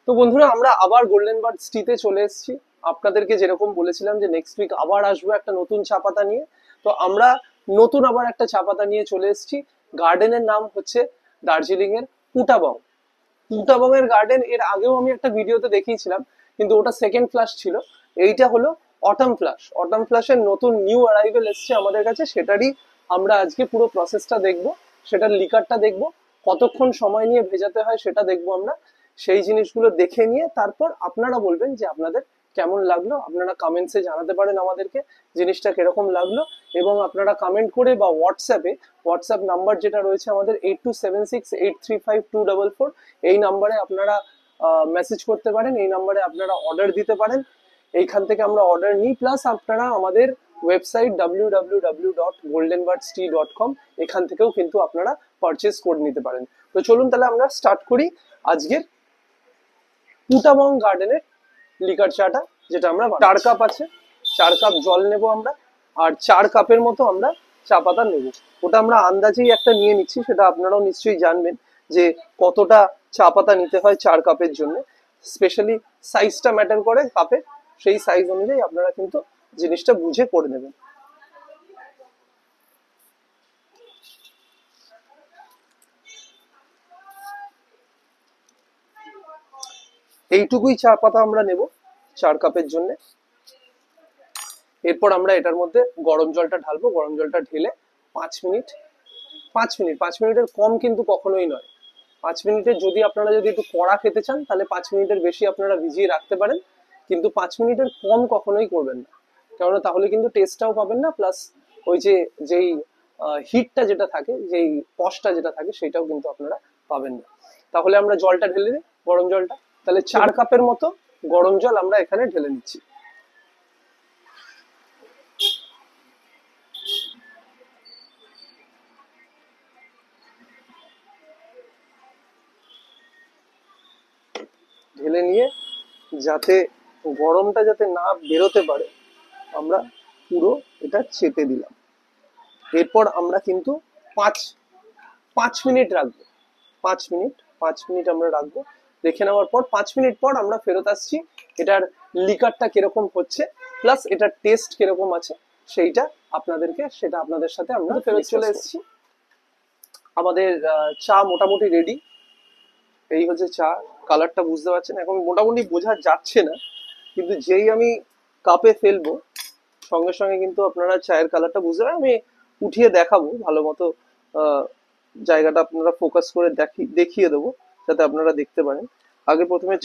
তো বন্ধুরা, আমরা আবার গোল্ডেন বার্ডস টিতে চলে এসেছি। আপনাদেরকে যেরকম বলেছিলাম যে নেক্সট উইক আবার আসবো একটা নতুন চা পাতা নিয়ে। তো আমরা নতুন আবার একটা চা পাতা নিয়ে চলে এসেছি। গার্ডেনের নাম হচ্ছে দার্জিলিং এর পুটাবং। পুটাবং এর গার্ডেন এর আগেও আমি একটা ভিডিওতে দেখিয়েছিলাম, কিন্তু ওটা সেকেন্ড ফ্লাশ ছিল। এইটা হলো অটাম ফ্লাশ। অটাম ফ্লাশের নতুন নিউ অ্যারাইভেল এসছে আমাদের কাছে, সেটারই আমরা আজকে পুরো প্রসেসটা দেখবো। সেটার লিকারটা দেখবো, কতক্ষণ সময় নিয়ে ভেজাতে হয় সেটা দেখবো আমরা। সেই জিনিসগুলো দেখে নিয়ে তারপর আপনারা বলবেন যে আপনাদের কেমন লাগলো। আপনারা কমেন্টসে জানাতে পারেন আমাদেরকে জিনিসটা কিরকম লাগলো। এবং আপনারা কমেন্ট করে বা হোয়াটসঅ্যাপ নাম্বার যেটা রয়েছে আমাদের 8276835244, এই নাম্বারে আপনারা মেসেজ করতে পারেন। এই নাম্বারে আপনারা অর্ডার দিতে পারেন। এইখান থেকে আমরা অর্ডার নিই, প্লাস আপনারা আমাদের ওয়েবসাইট www.goldenbirdstea.com, এখান থেকেও কিন্তু আপনারা পারচেস করে নিতে পারেন। তো চলুন তাহলে আমরা স্টার্ট করি আজকের পুটাবং গার্ডেনের লিকার চাটা, যেটা আমরা 4 কাপ আছে। 4 কাপ জল নেব আমরা, আর 4 কাপের মতো আমরা চা পাতা নেব। ওটা আমরা আন্দাজেই একটা নিয়ে নিচ্ছি, সেটা আপনারাও নিশ্চয়ই জানবেন যে কতটা চা পাতা নিতে হয় 4 কাপের জন্য। স্পেশালি সাইজটা ম্যাটার করে কাপে, সেই সাইজ অনুযায়ী আপনারা কিন্তু জিনিসটা বুঝে করে নেবেন। এইটুকুই চা পাতা আমরা নেব 4 কাপের জন্য। এরপর আমরা এটার মধ্যে গরম জলটা ঢালবো। গরম জলটা ঢেলে 5 মিনিট 5 মিনিটের কম কিন্তু কখনোই নয়। 5 মিনিটের যদি আপনারা যদি একটু কড়া খেতে চান, তাহলে 5 মিনিটের বেশি আপনারা ভিজিয়ে রাখতে পারেন, কিন্তু 5 মিনিটের কম কখনোই করবেন না। কেননা তাহলে কিন্তু টেস্টটাও পাবেন না, প্লাস ওই যে যেই হিটটা যেটা থাকে, যেই কষটা যেটা থাকে, সেটাও কিন্তু আপনারা পাবেন না। তাহলে আমরা জলটা ঢেলে দিই, গরম জলটা। তাহলে 4 কাপের মতো গরম জল আমরা এখানে ঢেলে নিচ্ছি। ঢেলে নিয়ে যাতে গরমটা যাতে না বেরোতে পারে, আমরা পুরো এটা চেপে দিলাম। এরপর আমরা কিন্তু পাঁচ 5 মিনিট রাখবো। 5 মিনিট আমরা রাখবো। রেখে নেওয়ার পর 5 মিনিট পর আমরা ফেরত আসছি। এটার লিকারটা কিরকম হচ্ছে, প্লাস এটার টেস্ট কিরকম আছে, সেটা আপনাদের সাথে আমরা ফেরত চলে এসেছি। আমাদের চা মোটামুটি রেডি। এই হচ্ছে চা। কালারটা বুঝতে পারছেন, এখন মোটামুটি বোঝা যাচ্ছে না, কিন্তু যেই আমি কাপে ফেলবো সঙ্গে সঙ্গে কিন্তু আপনারা চায়ের কালারটা বুঝতে পারেন। আমি উঠিয়ে দেখাবো ভালো মতো, জায়গাটা আপনারা ফোকাস করে দেখিয়ে দেবো, যাতে আপনারা দেখতে পারেন। আগে প্রথমে